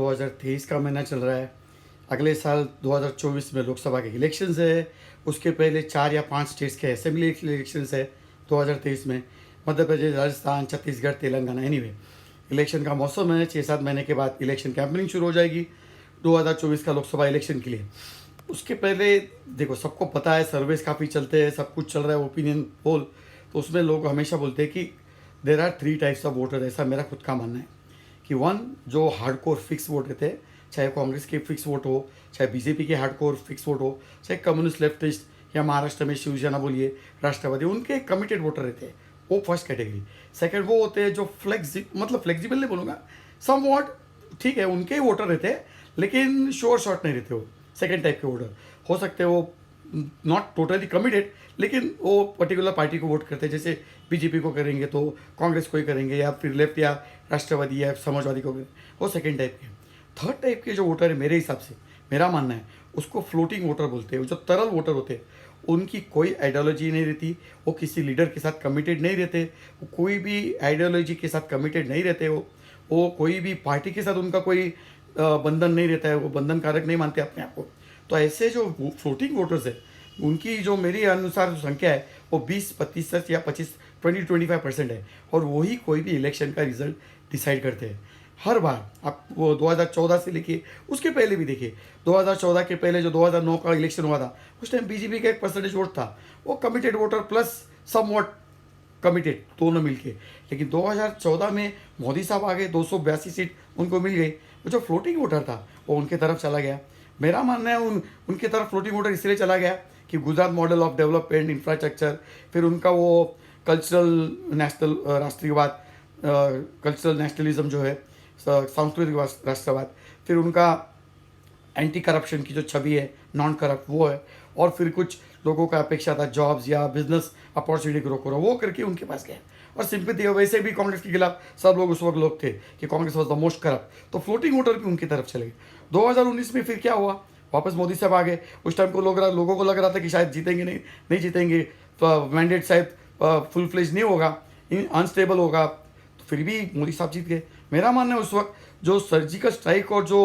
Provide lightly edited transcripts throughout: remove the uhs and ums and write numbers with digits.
2023 का महीना चल रहा है। अगले साल 2024 में लोकसभा के इलेक्शंस है। उसके पहले 4 या 5 स्टेट्स के असेंबली इलेक्शंस है 2023 में। मध्य प्रदेश, राजस्थान, छत्तीसगढ़, तेलंगाना। एनीवे इलेक्शन का मौसम है। 6-7 महीने के बाद इलेक्शन कैंपेनिंग शुरू हो जाएगी 2024 का लोकसभा इलेक्शन के लिए। उसके पहले देखो, सबको पता है, सर्वेस काफ़ी चलते हैं, सब कुछ चल रहा है, ओपिनियन पोल। तो उसमें लोग हमेशा बोलते हैं कि there are 3 types of voter. ऐसा मेरा खुद का मानना है कि वन, जो हार्डकोर फिक्स वोट रहते हैं, चाहे कांग्रेस के फिक्स वोट हो, चाहे बीजेपी के हार्डकोर फिक्स वोट हो, चाहे कम्युनिस्ट लेफ्टिस्ट या महाराष्ट्र में शिवसेना बोलिए, राष्ट्रवादी, उनके कमिटेड वोटर रहते हैं, वो फर्स्ट कैटेगरी। सेकंड वो होते हैं जो फ्लेक्सिबल नहीं बोलूँगा, सम वॉट ठीक है, उनके ही वोटर रहते हैं, लेकिन श्योर शॉर्ट नहीं रहते। वो सेकेंड टाइप के वोटर हो सकते हैं, वो नॉट टोटली कमिटेड, लेकिन वो पर्टिकुलर पार्टी को वोट करते हैं। जैसे बीजेपी को करेंगे तो कांग्रेस को ही करेंगे, या फिर लेफ्ट या राष्ट्रवादी या समाजवादी को करेंगे, वो सेकेंड टाइप के। थर्ड टाइप के जो वोटर है, मेरे हिसाब से, मेरा मानना है, उसको फ्लोटिंग वोटर बोलते हैं। जो तरल वोटर होते हैं, उनकी कोई आइडियोलॉजी नहीं रहती, वो किसी लीडर के साथ कमिटेड नहीं रहते, वो कोई भी आइडियोलॉजी के साथ कमिटेड नहीं रहते, वो कोई भी पार्टी के साथ उनका कोई बंधन नहीं रहता है, वो बंधन कारक नहीं मानते अपने आप को। तो ऐसे जो फ्लोटिंग वोटर्स है, उनकी जो मेरे अनुसार जो संख्या है, वो 20-25 या 20-25% है, और वही कोई भी इलेक्शन का रिजल्ट डिसाइड करते हैं हर बार। आप वो 2014 से लेके उसके पहले भी देखिए, 2014 के पहले जो 2009 का इलेक्शन हुआ था, उस टाइम बीजेपी का 1% वोट था, वो कमिटेड वोटर प्लस सम वोट कमिटेड, दोनों मिलके। लेकिन 2014 में मोदी साहब आ गए, 282 सीट उनको मिल गई। वो जो फ्लोटिंग वोटर था, वो उनके तरफ चला गया। मेरा मानना है उनके तरफ फ्लोटिंग वोटर इसलिए चला गया कि Gujarat model of development, infrastructure, फिर उनका वो कल्चरल राष्ट्रीयवाद, कल्चरल नेशनलिज्म जो है, सांस्कृतिक राष्ट्रवाद, फिर उनका एंटी करप्शन की जो छवि है, नॉन करप्ट, वो है, और फिर कुछ लोगों का अपेक्षा था जॉब्स या बिजनेस अपॉर्चुनिटी ग्रो करो, वो करके उनके पास गया। और सिंपैथी, वैसे भी कांग्रेस के खिलाफ सब लोग उस वक्त लोग थे कि Congress was the most corrupt, तो फ्लोटिंग वोटर भी उनकी तरफ चले गए। 2019 में फिर क्या हुआ, वापस मोदी साहब आ गए। उस टाइम को लोगों को लग रहा था कि शायद जीतेंगे, नहीं जीतेंगे, तो मैंडेट शायद फुल फ्लेज नहीं होगा, अनस्टेबल होगा, तो फिर भी मोदी साहब जीत गए। मेरा मानना है उस वक्त जो सर्जिकल स्ट्राइक और जो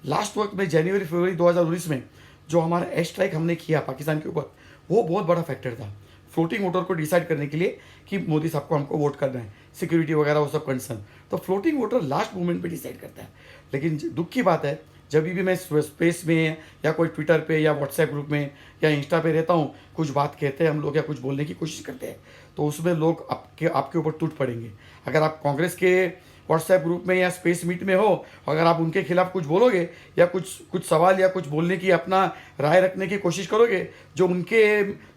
लास्ट वक्त में जनवरी-फरवरी 2019 में जो हमारा एयर स्ट्राइक हमने किया पाकिस्तान के ऊपर, वो बहुत बड़ा फैक्टर था फ्लोटिंग वोटर को डिसाइड करने के लिए कि मोदी साहब को हमको वोट करना है, सिक्योरिटी वगैरह वो सब कंसर्न। तो फ्लोटिंग वोटर लास्ट मोमेंट पे डिसाइड करता है। लेकिन दुख की बात है, जब भी मैं स्पेस में या कोई ट्विटर पे या व्हाट्सएप ग्रुप में या इंस्टा पे रहता हूँ, कुछ बात कहते हैं हम लोग या कुछ बोलने की कोशिश करते हैं, तो उसमें लोग आपके ऊपर टूट पड़ेंगे। अगर आप कांग्रेस के व्हाट्सएप ग्रुप में या स्पेस मीट में हो, अगर आप उनके खिलाफ कुछ बोलोगे या कुछ सवाल या कुछ बोलने की, अपना राय रखने की कोशिश करोगे जो उनके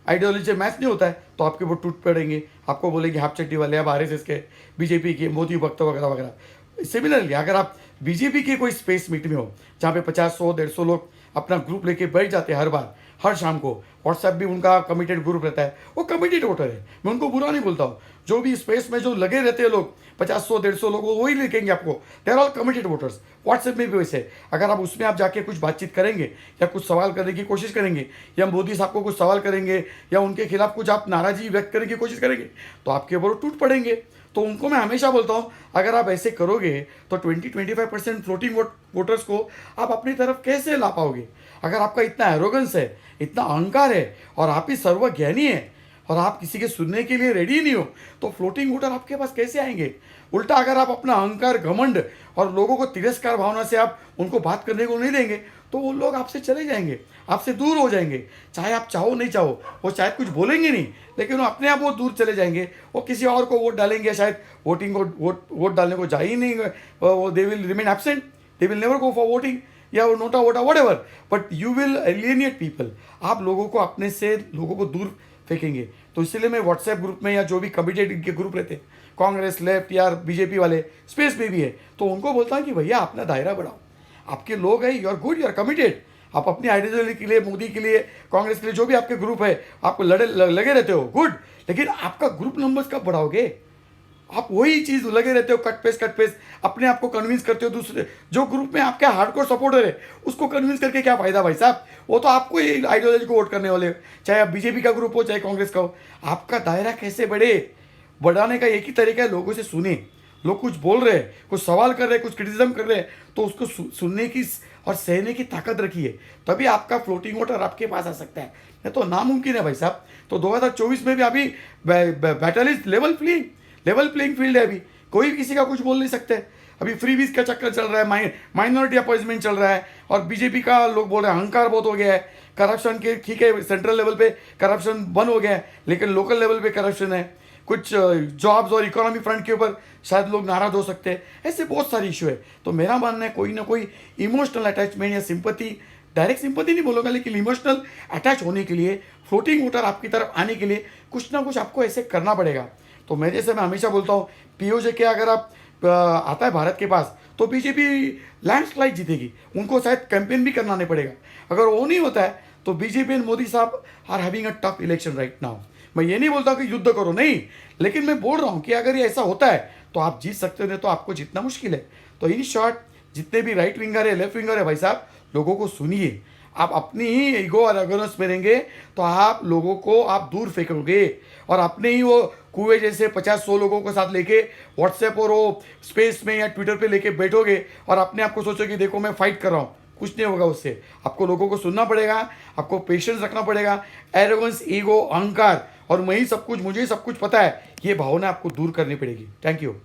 आइडियोलॉजी से मैच नहीं होता है, तो आपके ऊपर टूट पड़ेंगे। आपको बोलेंगे हाफ चड्डी वाले, अब RSS के, बीजेपी के, मोदी भक्त वगैरह वगैरह। सिमिलरली अगर आप बीजेपी के कोई स्पेस मीट में हो जहाँ पे 50, 100, 150 लोग अपना ग्रुप लेके बैठ जाते हैं हर बार, हर शाम को, व्हाट्सएप भी उनका कमिटेड ग्रुप रहता है, वो कमिटेड वोटर है, मैं उनको बुरा नहीं बोलता हूँ। जो भी स्पेस में जो लगे रहते हैं लोग, 50, 100, 150 लोग, वही लिखेंगे आपको, they are all committed voters. WhatsApp में भी वैसे, अगर आप उसमें आप जाके कुछ बातचीत करेंगे या कुछ सवाल करने की कोशिश करेंगे या मोदी साहब को कुछ सवाल करेंगे या उनके खिलाफ कुछ आप नाराजगी व्यक्त करने की कोशिश करेंगे, तो आपके ऊपर टूट पड़ेंगे। तो उनको मैं हमेशा बोलता हूँ, अगर आप ऐसे करोगे तो 20-25% फ्लोटिंग वोटर्स को आप अपनी तरफ कैसे ला पाओगे? अगर आपका इतना एरोगेंस है, इतना अहंकार है, और आप ही सर्वज्ञानी है, और आप किसी के सुनने के लिए रेडी नहीं हो, तो फ्लोटिंग वोटर आपके पास कैसे आएंगे? उल्टा अगर आप अपना अहंकार, घमंड और लोगों को तिरस्कार भावना से आप उनको बात करने को नहीं देंगे, तो वो लोग आपसे चले जाएंगे, आपसे दूर हो जाएंगे। चाहे आप चाहो नहीं चाहो, वो शायद कुछ बोलेंगे नहीं, लेकिन वो अपने आप वो दूर चले जाएंगे। वो किसी और को वोट डालेंगे, शायद वोट डालने को जा ही नहीं, वो they will remain absent, they will never go for voting या नोटा वोटा whatever, but you will alienate people. आप लोगों को अपने से लोगों को दूर फेंकेंगे। तो इसलिए मैं व्हाट्सएप ग्रुप में या जो भी कमिटेड इनके ग्रुप रहते हैं, कांग्रेस, लेफ्ट या बीजेपी वाले, स्पेस में भी है, तो उनको बोलता हूँ कि भैया अपना दायरा बढ़ाओ, आपके लोग हैं, you are good, you are committed, आप अपनी आइडियोलॉजी के लिए, मोदी के लिए, कांग्रेस के लिए, जो भी आपके ग्रुप है, आपको लगे रहते हो, गुड, लेकिन आपका ग्रुप नंबर्स कब बढ़ाओगे? आप वही चीज़ लगे रहते हो, कट पेस्ट अपने आप को कन्विंस करते हो। दूसरे जो ग्रुप में आपके हार्डकोर सपोर्टर है, उसको कन्विंस करके क्या फ़ायदा भाई साहब? वो तो आपको ही आइडियोलॉजी को वोट करने वाले हो, चाहे आप बीजेपी का ग्रुप हो, चाहे कांग्रेस का हो। आपका दायरा कैसे बढ़े? बढ़ाने का एक ही तरीका है, लोगों से सुने, लोग कुछ बोल रहे हैं, कुछ सवाल कर रहे हैं, कुछ क्रिटिसिज्म कर रहे हैं, तो उसको सुनने की और सहने की ताकत रखिए, तभी आपका फ्लोटिंग वाटर आपके पास आ सकता है, नहीं तो नामुमकिन है भाई साहब। तो 2024 में भी अभी battle is level playing field है, अभी कोई किसी का कुछ बोल नहीं सकते। अभी फ्री बीज का चक्कर चल रहा है, माइनॉरिटी अपॉइंटमेंट चल रहा है, और बीजेपी का लोग बोल रहे हैं अहंकार बहुत हो गया है, करप्शन के, ठीक है सेंट्रल लेवल पे करप्शन बंद हो गया है, लेकिन लोकल लेवल पे करप्शन है, कुछ जॉब्स और इकोनॉमी फ्रंट के ऊपर शायद लोग नाराज हो सकते हैं, ऐसे बहुत सारे इशू है। तो मेरा मानना है कोई ना कोई इमोशनल अटैचमेंट या सिंपैथी, डायरेक्ट सिंपैथी नहीं बोलूँगा, लेकिन इमोशनल अटैच होने के लिए, फ्लोटिंग वाटर आपकी तरफ आने के लिए कुछ ना कुछ आपको ऐसे करना पड़ेगा। तो मैं हमेशा बोलता हूँ, पीओजे के अगर आप आता है भारत के पास, तो बीजेपी लैंडस्लाइड जीतेगी, उनको शायद कैंपेन भी करना नहीं पड़ेगा। अगर वो नहीं होता है तो बीजेपी एंड मोदी साहब are having a tough election right now. मैं ये नहीं बोलता कि युद्ध करो, नहीं, लेकिन मैं बोल रहा हूँ कि अगर ये ऐसा होता है तो आप जीत सकते हो, नहीं तो आपको जीतना मुश्किल है। तो इन शॉर्ट, जितने भी राइट विंगर है, लेफ्ट विंगर है, भाई साहब लोगों को सुनिए। आप अपनी ही ईगो और अगेंस्ट में रहेंगे तो आप लोगों को आप दूर फेंकोगे, और अपने ही वो कुएं जैसे 50-100 लोगों के साथ लेके व्हाट्सएप और वो स्पेस में या ट्विटर पे लेके बैठोगे और अपने आप को सोचोगे देखो मैं फाइट कर रहा हूँ, कुछ नहीं होगा उससे। आपको लोगों को सुनना पड़ेगा, आपको पेशेंस रखना पड़ेगा। एरोगेंस, ईगो, अहंकार और मैं ही सब कुछ, मुझे ही सब कुछ पता है, ये भावना आपको दूर करनी पड़ेगी। Thank you.